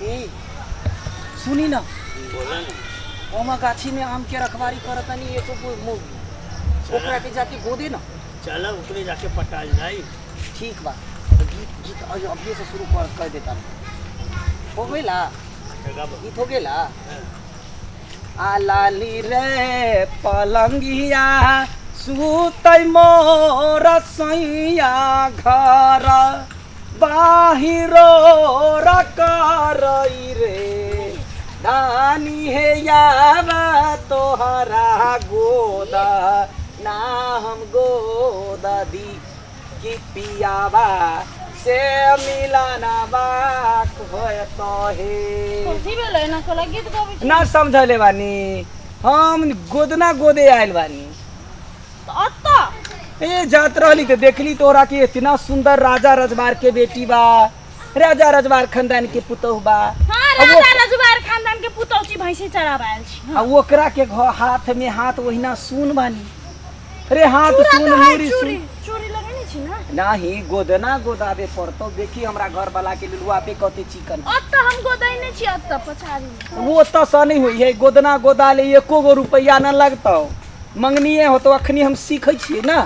ए सुनी ना, बोला ना। ओमा गाछी में आम के रखवारी करता नहीं ये तो ओकरा के जाके गोदे ना। चला ऊपरे जाके पटाल जाई। ठीक बा, गीत गीत अभी से शुरू कर देता हो गेला गीत हो गेला। आलाली रे पलंगिया सुतै मोर सैया घर बाहिरो रकरई रे धानी हे यावा तोहरा गोदा ना हम गोदा दी कि पियावा से मिलाना बाक होय तो हे कोथी भेलै ना कोला गीत गाबै छी ना समझले बानी हम गोदना गोदे आइल बानी। तो अत्ता ए जात रहली तो देखली तोरा के इतना सुंदर राजा रजवार के बेटी बा, राजा रजवार खानदान के पुतोह बा। हां राजा रजवार खानदान के पुतोह छी भैंसी चराबाल छी। आ ओकरा के हाथ में हाथ वहिना सुन बानी। अरे हाथ सुन मुरी सुन चोरी लगेनी छी ना नाही गोदना गोदाबे पड़तो। देखी हमरा घर वाला के लुलुआ पे कते चिकन अत्ता हम गोदैने छी अत्ता पछाड़ी वो तो सा नहीं हुई है। गोदना गोदाले एको गो रुपया न लगतो। मंगनीए हो तो अखनी हम सीखै छियै ना,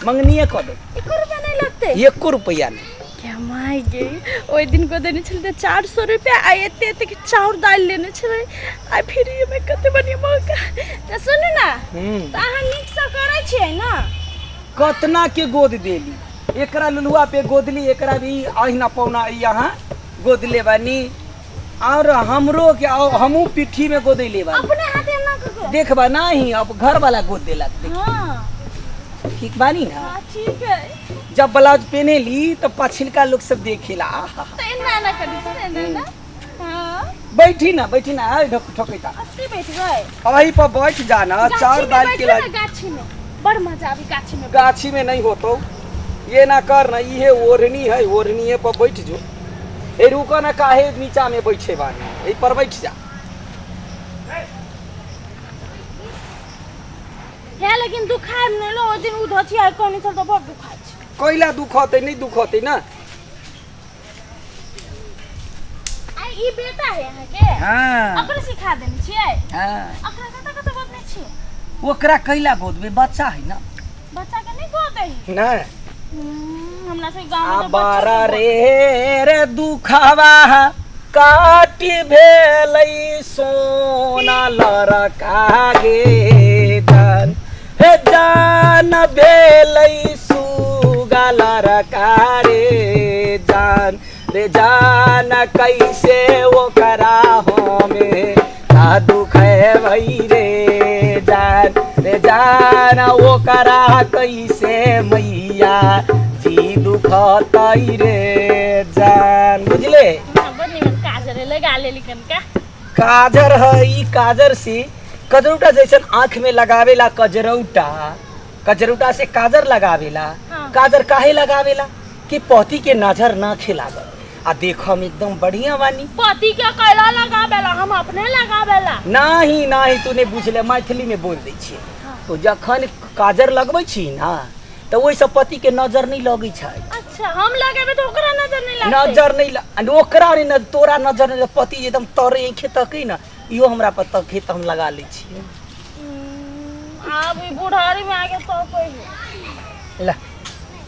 मंगनीए क दे। 1 रुपया नहीं लगते? 1 रुपया नहीं। क्या माय गे ओइ दिन गोदैने छले 400 रुपया आ एते के चाउर दाल लेने छले आ फिर ये में कते बढ़िया मौका। त सुन ना त अहाँ नीक से करै छियै ना। कतना के गोद देली एकरा लुलुआ पे गोदली, एकरा भी अहिना पौना यहाँ गोदले बानी और हमरो के हमू पिट्ठी में गोदैले बानी। अपने हाथे ना कको देखबा नहीं अब घर वाला गोद देलक। हां ठीक बानी ना। हां ठीक है। जब ब्लाउज पहने ली तो पछिलका लोग सब देखेला। तो इना ना करी ना। हां बैठी ना ठोकैता अस्ती बैठ गए वही पर बैठ जाना। चार दाल के लाग गाछी में बड़ मजा आवी गाछी में। गाछी में नहीं होतो ये ना कर ना, ये ओढ़नी है, ओढ़नी पर बैठ जो। ए रुको ना काहे नीचा में बैठे बानी, ए पर बैठ जा। है लेकिन दुखाए न लो ओ दिन उधची आइ कोनी छ त बड़ दुखाइ छ। कोइला दुख होते नहीं दुख होते ना। आई ई बेटा है यहाँ के हां ओकरा सिखा देने छियै। हां ओकरा कत बोलने छी ओकरा कैला गोदबे बच्चा है ना। बच्चा के नहीं गोदे ना हमरा से गांव में तो बारा रे दुखावा काटी भेलै सोना लड़का गे जान हे जान भेलै सुगा लड़का रे जान रे जान कैसे ओकरा हमें का दुख है भई रे जान ओकरा कैसे मैया जी दुखतई रे जान। बुझले काजर लगा ले लेकिन का काजर है ई काजर से कजरौटा जैसन आँख में लगावेला कजरौटा से काजर लगावेला। हाँ। काजर काहे लगावेला कि पति के नजर ना खिलावे। आ देखो हम एकदम बढ़िया बानी। पति के कैला लगावेला हम अपने लगावेला नहीं तूने बुझले मैथिली में बोल दै छियै। हाँ। तो जखन काजर लगबै छी ना तो वही सब पति के नजर नहीं लगे छै। अच्छा हम लगाबे तो ओकरा नजर नहीं लगते। नजर नहीं ओकरा नहीं तोरा नजर नहीं पति एकदम तोरे आँखे तकै ना इहो हमरा पर तकै त हम लगा लै छियै। अब ई बुढ़ारी में आगे तो कोई ला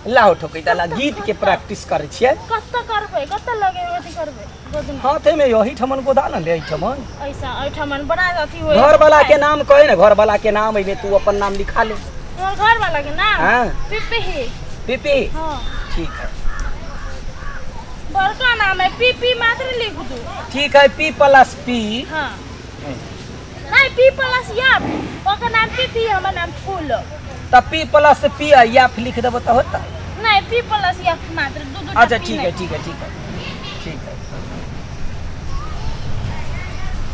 लाहो ठोकैता ला गीत के प्रैक्टिस करे छियै। कत करबे कत लगेबे अथी करबे गोदन हाथे में यही ठमन गोदा न ले ठमन ऐसा ऐठमन बड़ा अथी होय। घर वाला के नाम कहे ना, घर वाला के नाम है तू अपन नाम लिखा ले। और घर वाला के नाम हां पीपी है। पीपी हां ठीक है बड़का नाम है पीपी मात्र लिख दो। ठीक है पी प्लस पी। हां नहीं पी प्लस या ओकर नाम पीपी हमर नाम फूल तब पी प्लस पी या लिख देबो त होता। नहीं पी प्लस या मात्र दो अच्छा ठीक है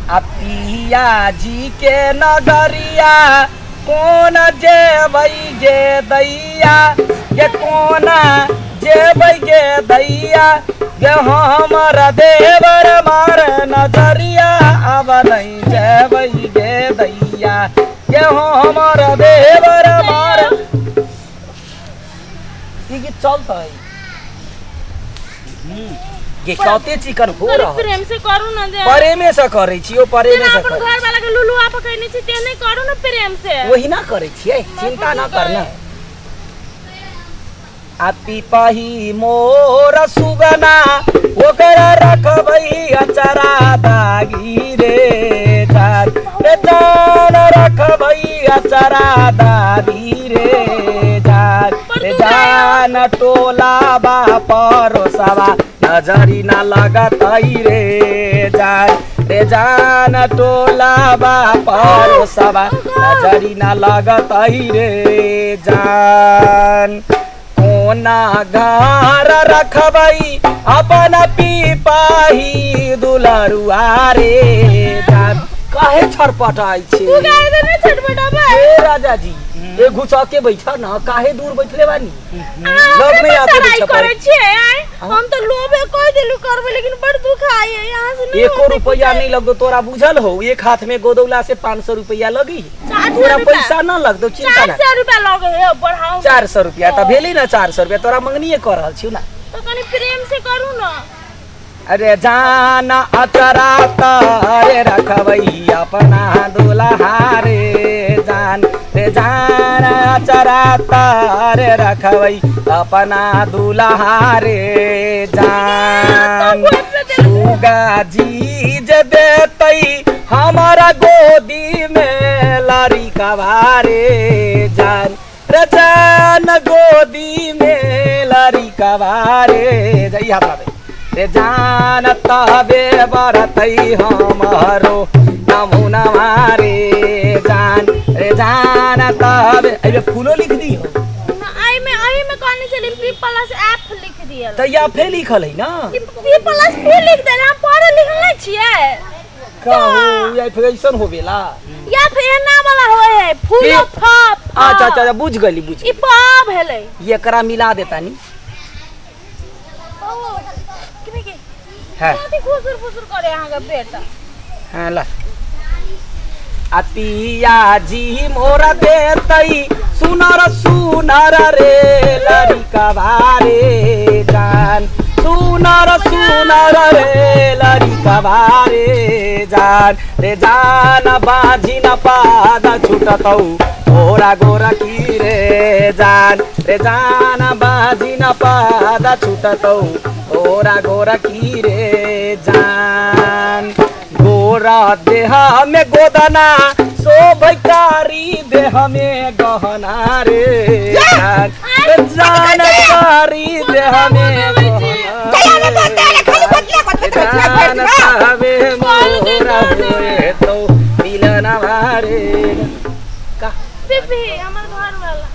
आ पिया जी के नगरिया कौन जेबै गे दैया ये कौन जेबै गे दैया गे हमर देवर मार नजरिया अब नहीं जेबै गे दैया ये हमर देवर मार। ये गीत चलता है ये कते चिकन हो अरे रहा प्रेम से करू ना दे प्रेमे से करे छियो प्रेमे से अपन करे घर वाला के लुलु आप कहने छी ते नहीं करू ना प्रेम से वही ना करे छिए चिंता ना करना आपी पाही मोर सुगना ओकर रखबई अचरा दागी रे जान रे जान रखबई अचरा दागी रे जान टोला बा परोसवा नजरी ना लगतई रे जान टोला बा परोसवा नजरी ना लगतई रे जान कोना घर रखबई अपन पीपाही दुलरुआ रे जान काहे छटपटाई छे तू काहे देने छटपटाबे ए राजा जी ए घुसा के बैठा ना काहे दूर बैठले बानी लग में आके बैठा करे छे हम तो लोभे कह देलु करबे लेकिन बड़ दुख आए यहां से नहीं एको रुपया नहीं लगो तोरा बुझल हो एक हाथ में गोदौला से 500 रुपया लगी तोरा पैसा ना लगदो चिंता ना 400 रुपया लगे हे बढ़ाऊ 400 रुपया त भेली ना 400 रुपया तोरा मंगनीए कर रहल छिउ ना तो कनी प्रेम से करू ना अरे जान अचरा तारे रखबई अपना दुल्हा रे जान अचरा तारे रखबई अपना दुल्हा रे जान सुगा जी जे देतई हमारा गोदी में लड़ी कवारे जान रे जान गोदी में लड़ी कवारे जइहा बाबे रे जान तबे बरतई हमारो नमूना मारे रे जान तबे अरे फूलो लिख दी हो ना आई में कहने चली पीपल्स एफ लिख दिया त या फे लिखल है ना पीपल्स फे लिख दे हम पढ़े लिखल नहीं छिए का हो या फे ऐसन होवेला या फिर नाम वाला होए है फूलो फप अच्छा बुझ गली ई पप भेलै ये करा मिला देतानी है कथि खुसुर करे यहाँ का बेटा हां ला अतिया जी मोरा देतई सुनर रे लड़का भारे जान सुनर रे लड़का भारे जान रे जान बाजी न पाद छुटतौ गोरा की रे जान बाजी न पाद छुटतौ गोरा की रे जान गोरा देह में गोदना शोभकारी देह में गहना रे जान कारी देह में जान सावे मोरा होए तो मिलना मारे का बीबी हमर घर वाला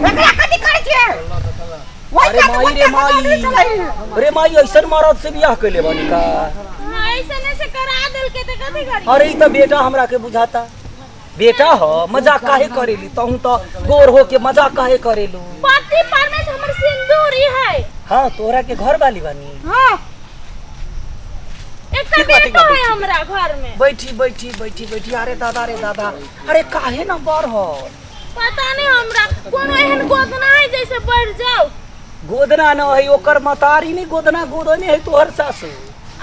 एकरा कथि करे छे अरे माई ऐसन मरद से बियाह कैले बानी का ऐसे से करा देल के त कथि करी अरे ई त बेटा हमरा के बुझाता बेटा हो मजाक काहे करेली तहू तो गोर हो के मजाक काहे करेलू पति परमेश्वर हमर सिंदूर ही है हां तोरा के घर वाली बानी हां एक तो बेटा है हमरा घर में बैठी अरे दादा अरे काहे न बर हो पता नहीं हमरा कोनो एहन गोदना है जैसे बढ़ जाओ गोदना न है ओकर मतारी नहीं गोदना गोदने है तोहर सासु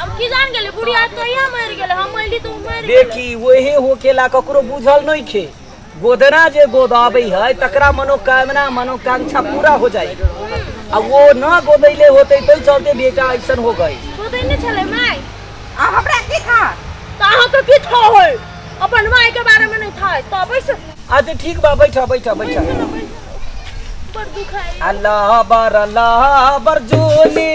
अब की जान गेले बुढ़िया तो यहाँ मर गेले हम मरली तो मर देखी वही होकेला ककरो बुझल नहीं खे गोदना जे गोदाबै है तकरा मनोकांक्षा पूरा हो जाए अब वो न गोदैले होते तो चलते बेटा ऐसन हो गई गोदैने छले माय आ हमरा की था ताहा के की था होय अपन माय के बारे में नहीं था तब ऐसे अच्छा ठीक बा बैठा पर दुखाई अल्लाह बर जोनी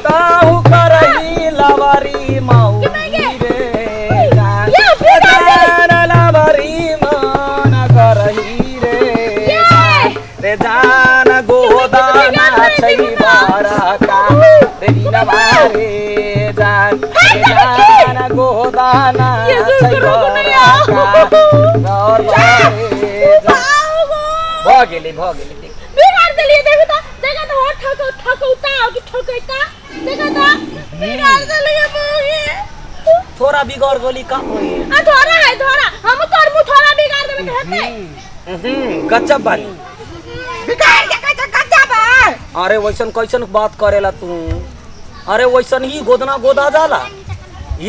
ताहू करही लवरी माऊ रे जान लवरी मान करही रे जान गोदाना छै बारा का तेरी नवारे जान गोदाना छै बारा का और बारे भ गेली बिगाड़ देलिए देखा तो ठकौता कि ठकैता देखा तो बिगाड़ देलिए मोही थोड़ा बिगड़ गली का होई आ धोरा हम तोर मुंह थोड़ा बिगाड़ देबे कहते गच्चा बारी बिगाड़ के कच्चा बा अरे वैसन कैसन बात करेला तू अरे वैसन ही गोदना गोदा जाला।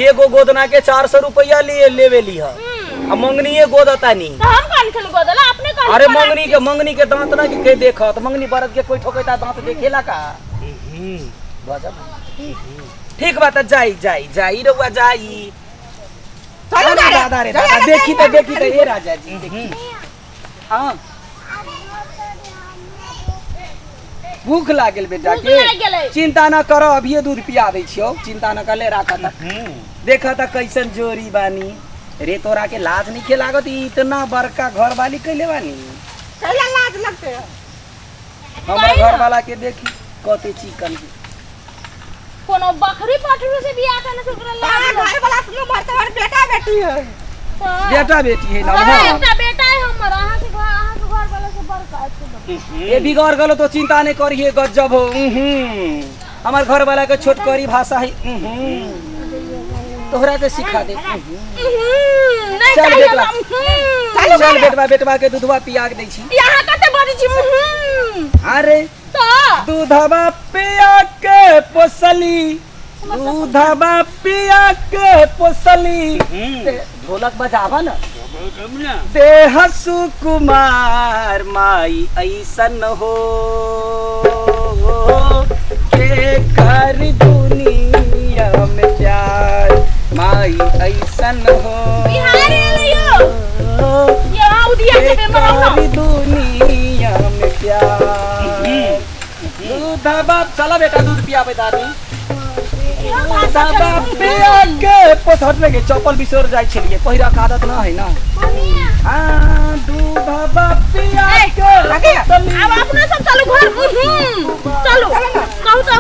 एगो गोदना के 400 रुपया लेवे ली है। अब मंगनी गोदता नहीं। तो हम कान खेल गोदला अपने कान। अरे मंगनी के दांत ना के देखा तो मंगनी बरत के कोई ठोकेता दांत देखेला का। ठीक बात जाई रउआ जाई। चलो अरे दादा रे दादा देखी तो ए राजा जी देखी। हाँ भूख लागल बेटा के। चिंता न करो अभी दूध पिया दे छियो। चिंता न कर ले राखा था। देखा था कैसन जोरी बानी रे। तोरा के लाज नहीं के लागत इतना बड़का घर वाली कैले बानी। कैला लाज लगते है। हमारा घर वाला के देखी कते चिकन के। कोनो बकरी पटरू से बियाह करने से ओकरा लाज घर वाला सुनो मरते और बेटा बेटी है। बेटा बेटी है ना। एकटा बेटा है हमर। अहाँ के घर वाला से बड़का है। ये बिगड़ गलो तो चिंता नहीं करिए गजब हो। हमार घर वाला के छोटकरी भाषा है। तोहरा के सिखा दे। नहीं चल चाहिए बेटवा चल बेटवा के दूधवा पिया के दै छी। यहाँ कते बड़ी छी। अरे तो दूधवा पिया के पोसली। दूधवा पिया के पोसली। ढोलक बजावा ना। देह सुकुमार माई ऐसन हो के कर दुनिया में प्यार माई ऐसन हो। बिहारी लियो यहाँ उदिया के के मरना। कर दुनिया में प्यार। दूधवा चला बेटा दूध पिया दादी। दूधवा पिया के पोसट में के चप्पल बिसर जाय छलिए। पहिरा के आदत ना है ना। हाँ दूधवा पिया के अब अपना सब चलो घर। चलो कहू तो